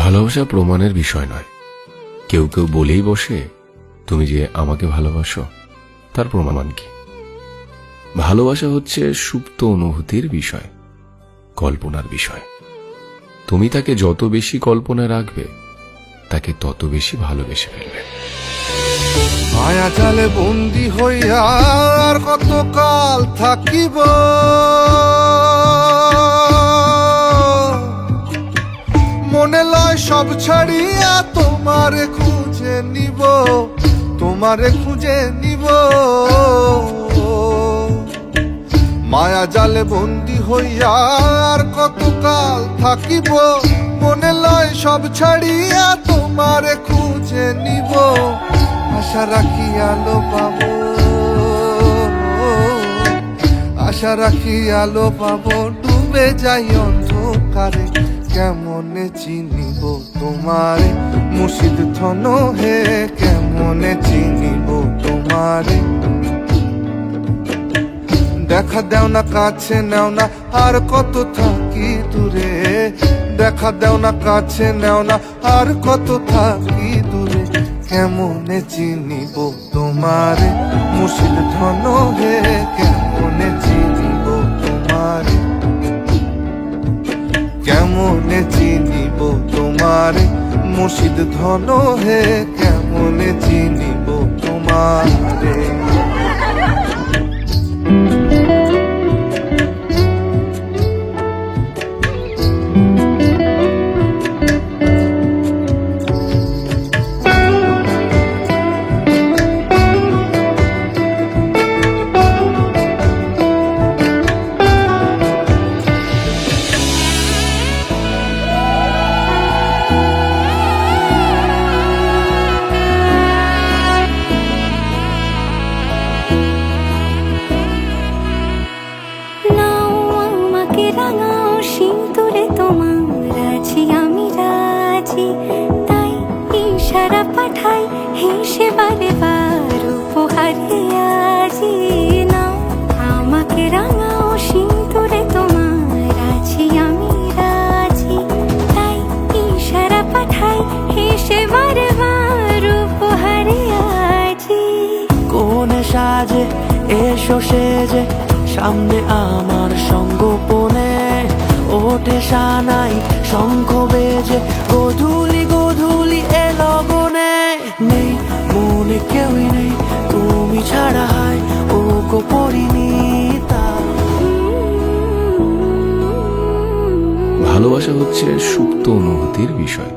ভালোবাসা প্রমাণের বিষয় নয়। কেউ কেউ বলেই বসে তুমি যে আমাকে ভালোবাসো, তার প্রমাণ কি? ভালোবাসা হচ্ছে সুপ্ত অনুভূতির বিষয়, কল্পনার বিষয়। তুমি তাকে যত বেশি কল্পনায় রাখবে, তাকে তত বেশি ভালোবেসে ফেলবে। মায়া জালে বন্দি হইয়া আর কতকাল থাকিব, মনে লয় সব ছাড়িয়া তোমারে খুঁজে নিব, তোমারে খুঁজে নিব। মায়া জালে বন্দি হইয়া আর কতকাল থাকিব, মনে লয় সব ছাড়িয়া তোমারে খুঁজে নিব। আশা রাখি আলো পাবো, আশা রাখি আলো পাবো, ডুবে যাই অন্ধকারে। কেমনে চিনিব তোমারে মুর্শিদ ধন হে, কেমনে চিনিব তোমারে। দেখা দেও না কাছে নেও না আর কত থাকি দূরে, দেখা দেও না কাছে নেও না আর কত থাকি দূরে। কেমনে চিনিব তোমারে মুর্শিদ ধন হে, কেমনে চিনিব তোমারে, কেমনে চিনিব তোমারে মুর্শিদ ধন হে, কেমনে চিনিব তোমারে। রাঙাও সিঁদুরে তোমার আছি আমি রাজি, তাই ইশারা পাঠাই হেসে বারে বার উপহারে আজি। নাও আমাকে রাঙাও সিঁদুরে তোমার আছি আমি রাজি, তাই ইশারা পাঠাই হেসে বারে বার উপহারে আজি। কোন সাজে এসো সেজে সামনে আমার সঙ্গোপনে, ওঠে সানাই শঙ্খ বেজে গধূলি গধূলি এ লগনে। নেই মনে কেউই নেই তুমি ছাড়া, হায় ও গো পরিণীতা। ভালোবাসা হচ্ছে সুপ্ত অনুভূতির বিষয়,